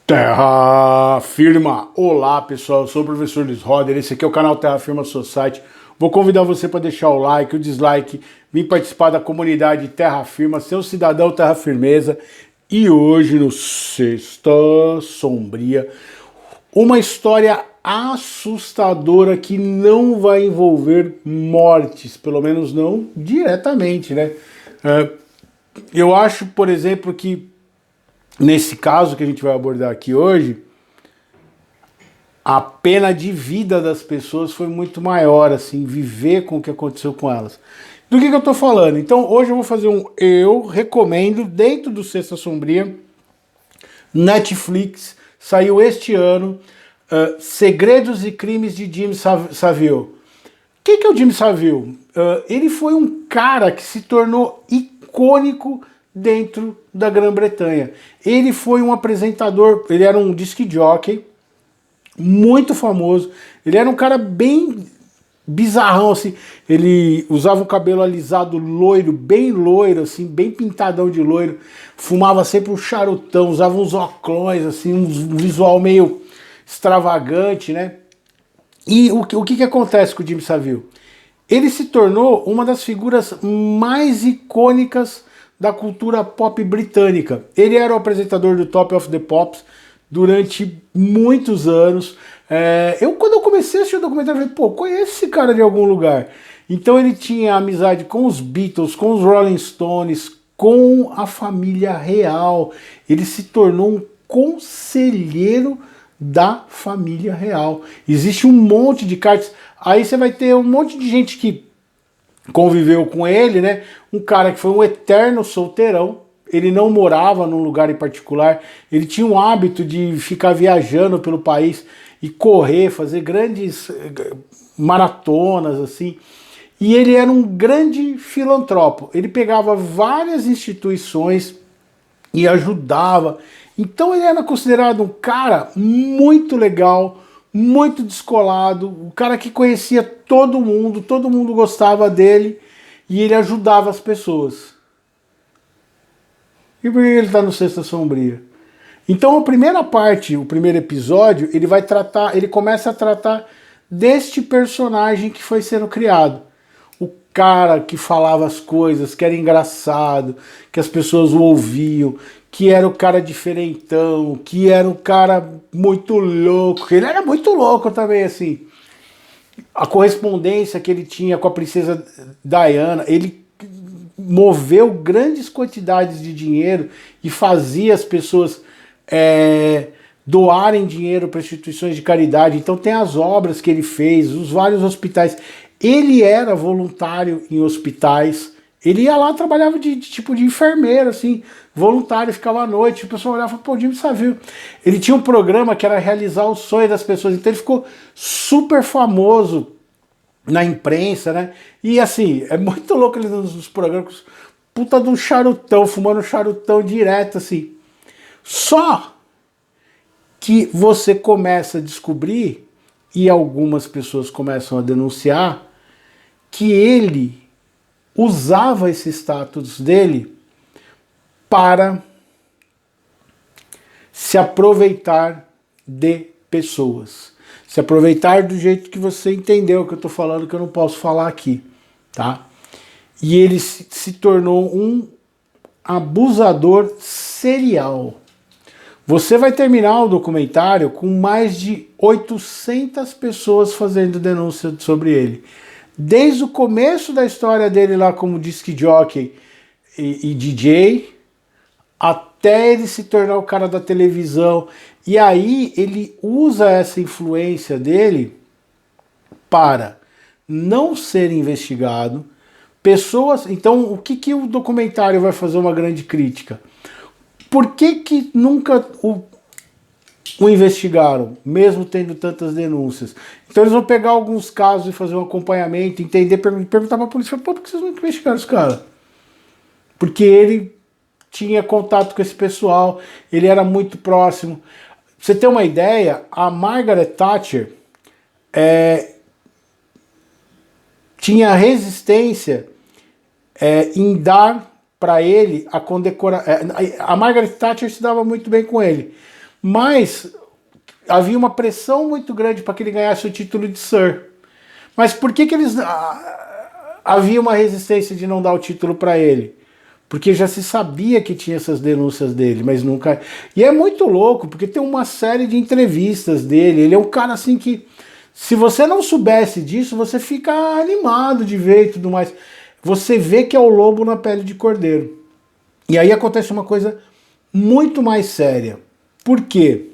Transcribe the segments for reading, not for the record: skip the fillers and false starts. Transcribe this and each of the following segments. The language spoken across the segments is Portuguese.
Terra Firma! Olá pessoal, eu sou o professor Luiz Roder, esse aqui é o canal Terra Firma Society. Vou convidar você para deixar o like, o dislike, vir participar da comunidade Terra Firma, ser um cidadão Terra Firmeza. E hoje no Sexta Sombria, uma história assustadora que não vai envolver mortes, pelo menos não diretamente, né? Eu acho, por exemplo, que nesse caso que a gente vai abordar aqui hoje, a pena de vida das pessoas foi muito maior, assim, viver com o que aconteceu com elas. Do que eu tô falando? Então, hoje eu vou fazer eu recomendo, dentro do Sexta Sombria, Netflix, saiu este ano, Segredos e Crimes de Jim Savile. Quem que é o Jim Savile? Ele foi um cara que se tornou icônico dentro da Grã-Bretanha. Ele foi um apresentador, ele era um disc jockey, muito famoso. Ele era um cara bem bizarrão, assim. Ele usava o cabelo alisado loiro, bem loiro, assim, bem pintadão de loiro. Fumava sempre um charutão, usava uns óculos, assim, um visual meio extravagante, né? E o que acontece com o Jim Savile? Ele se tornou uma das figuras mais icônicas da cultura pop britânica. Ele era o apresentador do Top of the Pops durante muitos anos. Quando eu comecei a assistir o documentário, eu falei, pô, conheço esse cara de algum lugar. Então ele tinha amizade com os Beatles, com os Rolling Stones, com a família real. Ele se tornou um conselheiro da família real. Existe um monte de cartas. Aí você vai ter um monte de gente que conviveu com ele, né? Um cara que foi um eterno solteirão. Ele não morava num lugar em particular. Ele tinha um hábito de ficar viajando pelo país e correr, fazer grandes maratonas, assim. E ele era um grande filantropo. Ele pegava várias instituições e ajudava. Então ele era considerado um cara muito legal, muito descolado, um cara que conhecia todo mundo gostava dele e ele ajudava as pessoas. E por que ele está no Sexta Sombria? Então a primeira parte, o primeiro episódio, ele começa a tratar deste personagem que foi sendo criado. O cara que falava as coisas, que era engraçado, que as pessoas o ouviam, que era o cara diferentão, que era o cara muito louco. Ele era muito louco também, assim. A correspondência que ele tinha com a princesa Diana, ele moveu grandes quantidades de dinheiro e fazia as pessoas doarem dinheiro para instituições de caridade. Então tem as obras que ele fez, os vários hospitais. Ele era voluntário em hospitais. Ele ia lá, trabalhava de tipo de enfermeiro, assim, voluntário, ficava à noite, o pessoal olhava e falava, pô, Jim Savile. Ele tinha um programa que era realizar o sonho das pessoas, então ele ficou super famoso na imprensa, né? E assim, é muito louco ele nos programas, puta de um charutão, fumando um charutão direto, assim. Só que você começa a descobrir, e algumas pessoas começam a denunciar, que ele usava esse status dele para se aproveitar de pessoas. Se aproveitar do jeito que você entendeu que eu estou falando, que eu não posso falar aqui, tá? E ele se tornou um abusador serial. Você vai terminar o documentário com mais de 800 pessoas fazendo denúncia sobre ele. Desde o começo da história dele lá como disc jockey e DJ, até ele se tornar o cara da televisão. E aí ele usa essa influência dele para não ser investigado. Pessoas. Então, o que o documentário vai fazer uma grande crítica? Por que nunca o investigaram, mesmo tendo tantas denúncias? Então eles vão pegar alguns casos e fazer um acompanhamento, entender, perguntar para a polícia, pô, por que vocês não investigaram esse cara? Porque ele tinha contato com esse pessoal, ele era muito próximo. Pra você ter uma ideia, a Margaret Thatcher tinha resistência em dar para ele a condecoração. A Margaret Thatcher se dava muito bem com ele, mas havia uma pressão muito grande para que ele ganhasse o título de Sir. Mas por que eles havia uma resistência de não dar o título para ele? Porque já se sabia que tinha essas denúncias dele, mas nunca. E é muito louco, porque tem uma série de entrevistas dele. Ele é um cara assim que, se você não soubesse disso, você fica animado de ver e tudo mais. Você vê que é o lobo na pele de cordeiro. E aí acontece uma coisa muito mais séria. Por quê?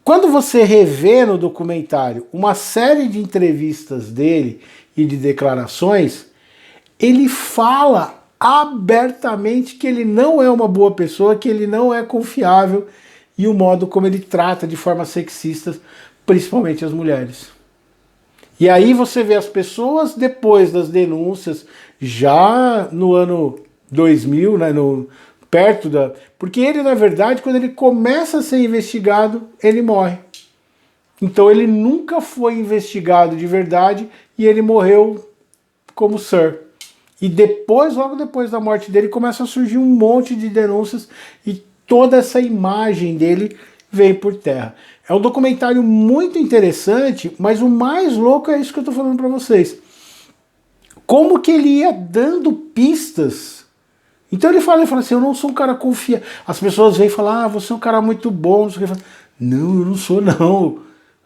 Quando você revê no documentário uma série de entrevistas dele e de declarações, ele fala abertamente que ele não é uma boa pessoa, que ele não é confiável, e o modo como ele trata de forma sexista, principalmente as mulheres. E aí você vê as pessoas depois das denúncias, já no ano 2000, né, perto da... Porque ele, na verdade, quando ele começa a ser investigado, ele morre. Então ele nunca foi investigado de verdade e ele morreu como Sir. E depois, logo depois da morte dele, começa a surgir um monte de denúncias e toda essa imagem dele vem por terra. É um documentário muito interessante, mas o mais louco é isso que eu estou falando para vocês. Como que ele ia dando pistas. Então ele fala assim, eu não sou um cara confiável. As pessoas vêm falar, você é um cara muito bom. Não, sei o que. Não, eu não sou não.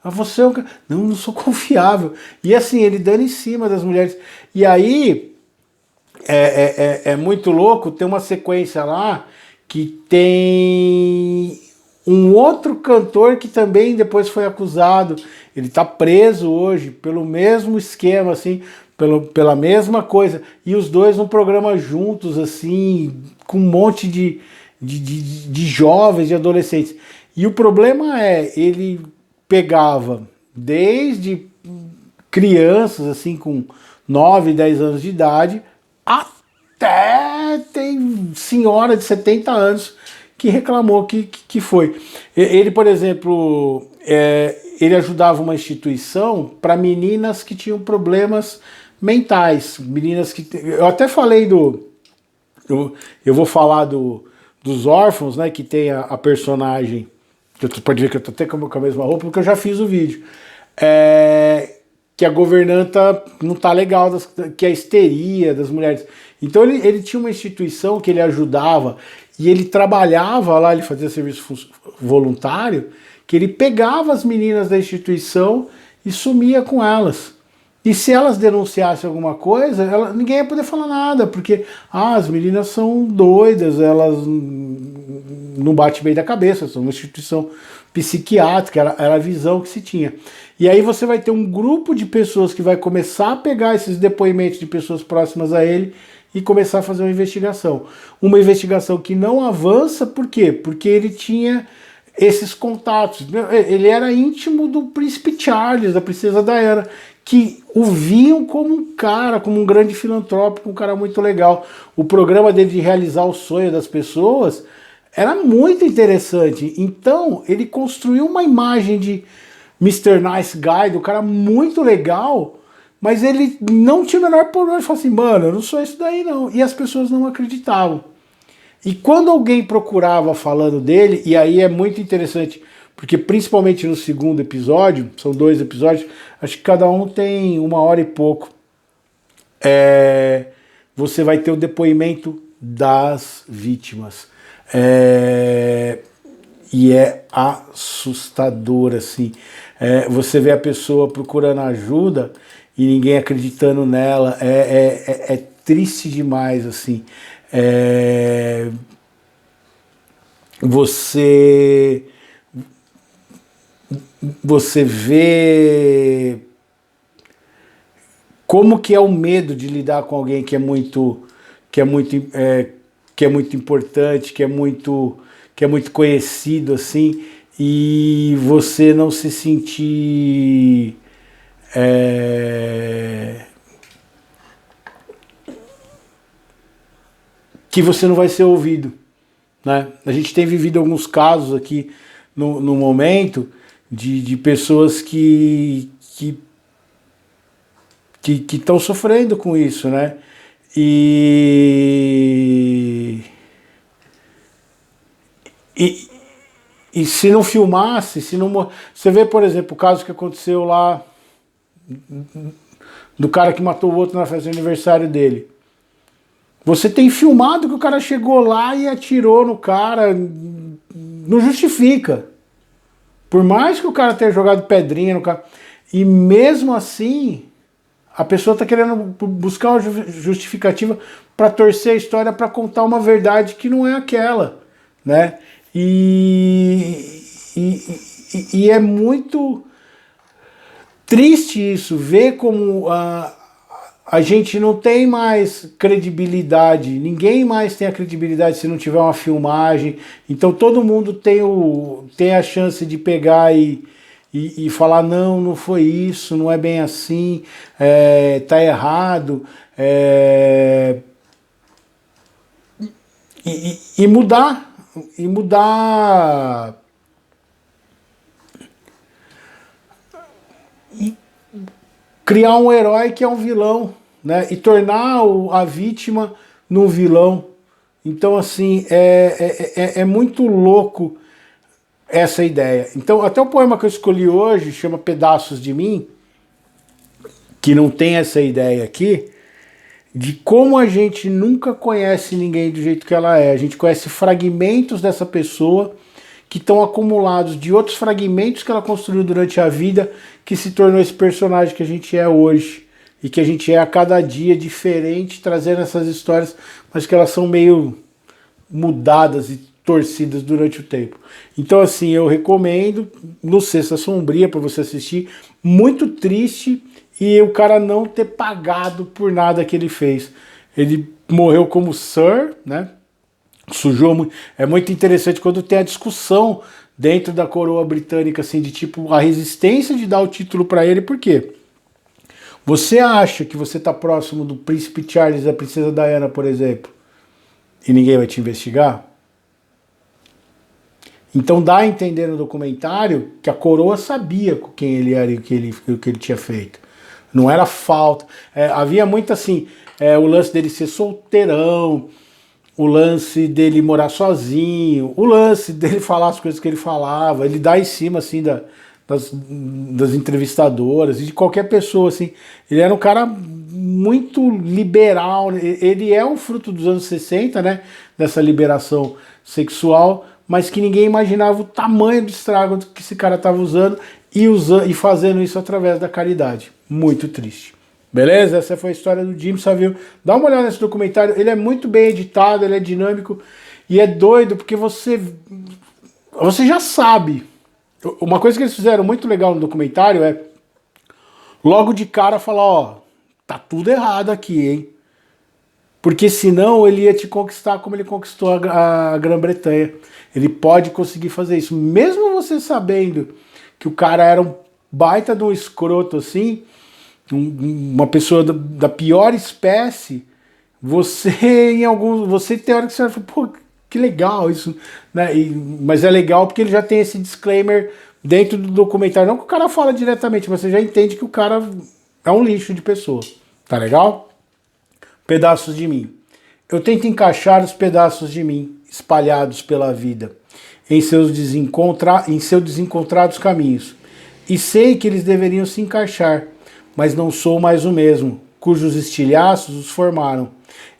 Ah, você é um cara... Não, eu não sou confiável. E assim, ele dando em cima das mulheres. E aí... É muito louco, tem uma sequência lá que tem um outro cantor que também depois foi acusado, ele tá preso hoje pelo mesmo esquema, assim, pela mesma coisa, e os dois num programa juntos, assim, com um monte de jovens, de adolescentes. E o problema é, ele pegava desde crianças, assim, com 9, 10 anos de idade, até tem senhora de 70 anos que reclamou que foi. Ele, por exemplo, ele ajudava uma instituição para meninas que tinham problemas mentais. Meninas que... Eu até falei eu vou falar dos órfãos, né? Que tem a personagem... Você pode ver que eu tô até com a mesma roupa, porque eu já fiz o vídeo. Que a governanta não tá legal, que é a histeria das mulheres. Então ele tinha uma instituição que ele ajudava e ele trabalhava lá, ele fazia serviço voluntário, que ele pegava as meninas da instituição e sumia com elas. E se elas denunciassem alguma coisa, ninguém ia poder falar nada, porque as meninas são doidas, elas não batem bem da cabeça, são uma instituição psiquiátrica, era a visão que se tinha. E aí você vai ter um grupo de pessoas que vai começar a pegar esses depoimentos de pessoas próximas a ele e começar a fazer uma investigação. Uma investigação que não avança, por quê? Porque ele tinha esses contatos. Ele era íntimo do príncipe Charles, da princesa Diana, que o viam como um cara, como um grande filantrópico, um cara muito legal. O programa dele de realizar o sonho das pessoas era muito interessante. Então, ele construiu uma imagem de Mr. Nice Guy, do cara muito legal, mas ele não tinha o menor problema. Ele falou assim, mano, eu não sou isso daí não. E as pessoas não acreditavam. E quando alguém procurava falando dele, e aí é muito interessante, porque principalmente no segundo episódio, são 2 episódios, acho que cada um tem 1 hora e pouco, você vai ter o depoimento das vítimas. E é assustador, assim. Você vê a pessoa procurando ajuda e ninguém acreditando nela. É triste demais, assim. Você vê como que é o medo de lidar com alguém que é muito importante, que é muito conhecido, assim, e você não se sentir que você não vai ser ouvido, né? A gente tem vivido alguns casos aqui no momento de pessoas que estão sofrendo com isso, né? E, e se não filmasse, se não... Você vê, por exemplo, o caso que aconteceu lá do cara que matou o outro na festa de aniversário dele. Você tem filmado que o cara chegou lá e atirou no cara, não justifica. Por mais que o cara tenha jogado pedrinha no cara, e mesmo assim, a pessoa está querendo buscar uma justificativa para torcer a história, para contar uma verdade que não é aquela, né? E é muito triste isso, ver como a gente não tem mais credibilidade, ninguém mais tem a credibilidade se não tiver uma filmagem. Então todo mundo tem a chance de pegar e falar, não foi isso, não é bem assim, tá errado, e mudar, criar um herói que é um vilão, né? E tornar a vítima num vilão. Então, assim, é muito louco essa ideia. Então, até o poema que eu escolhi hoje chama Pedaços de Mim, que não tem essa ideia aqui, de como a gente nunca conhece ninguém do jeito que ela é. A gente conhece fragmentos dessa pessoa que estão acumulados de outros fragmentos que ela construiu durante a vida, que se tornou esse personagem que a gente é hoje. E que a gente é a cada dia diferente, trazendo essas histórias, mas que elas são meio mudadas e torcidas durante o tempo. Então, assim, eu recomendo no Sexta Sombria para você assistir. Muito triste, e o cara não ter pagado por nada que ele fez. Ele morreu como Sir, né? Sujou muito. É muito interessante quando tem a discussão dentro da coroa britânica, assim, de tipo, a resistência de dar o título para ele. Por quê? Você acha que você está próximo do príncipe Charles e da princesa Diana, por exemplo, e ninguém vai te investigar? Então dá a entender no documentário que a coroa sabia com quem ele era e o que ele tinha feito. Não era falta. Havia muito assim, o lance dele ser solteirão, o lance dele morar sozinho, o lance dele falar as coisas que ele falava, ele dá em cima assim das entrevistadoras e de qualquer pessoa, assim. Ele era um cara muito liberal, ele é um fruto dos anos 60, né, dessa liberação sexual, mas que ninguém imaginava o tamanho do estrago que esse cara estava usando e fazendo isso através da caridade. Muito triste. Beleza? Essa foi a história do Jim Savile. Dá uma olhada nesse documentário, ele é muito bem editado, ele é dinâmico e é doido porque você já sabe. Uma coisa que eles fizeram muito legal no documentário é logo de cara falar, ó, tá tudo errado aqui, hein? Porque senão ele ia te conquistar como ele conquistou a Grã-Bretanha. Ele pode conseguir fazer isso. Mesmo você sabendo que o cara era um baita de um escroto assim, uma pessoa da pior espécie, você tem hora que você vai falar, pô, que legal isso, né? Mas é legal porque ele já tem esse disclaimer dentro do documentário. Não que o cara fala diretamente, mas você já entende que o cara é um lixo de pessoa. Tá legal? Pedaços de mim. Eu tento encaixar os pedaços de mim espalhados pela vida em seus desencontrados caminhos. E sei que eles deveriam se encaixar, mas não sou mais o mesmo, cujos estilhaços os formaram.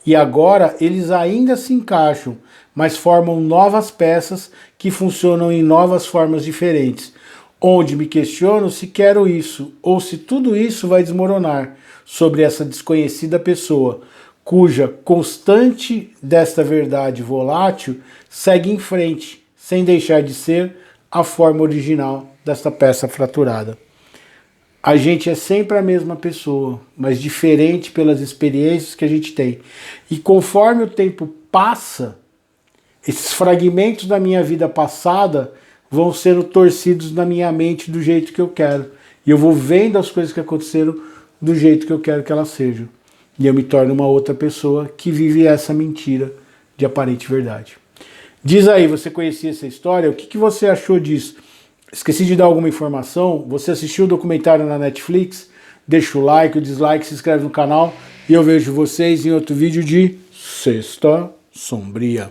E agora eles ainda se encaixam, mas formam novas peças que funcionam em novas formas diferentes, onde me questiono se quero isso, ou se tudo isso vai desmoronar sobre essa desconhecida pessoa, cuja constante desta verdade volátil segue em frente, sem deixar de ser a forma original desta peça fraturada. A gente é sempre a mesma pessoa, mas diferente pelas experiências que a gente tem. E conforme o tempo passa, esses fragmentos da minha vida passada vão sendo torcidos na minha mente do jeito que eu quero. E eu vou vendo as coisas que aconteceram do jeito que eu quero que elas sejam. E eu me torno uma outra pessoa que vive essa mentira de aparente verdade. Diz aí, você conhecia essa história? O que você achou disso? Esqueci de dar alguma informação? Você assistiu o documentário na Netflix? Deixa o like, o dislike, se inscreve no canal e eu vejo vocês em outro vídeo de Sexta Sombria.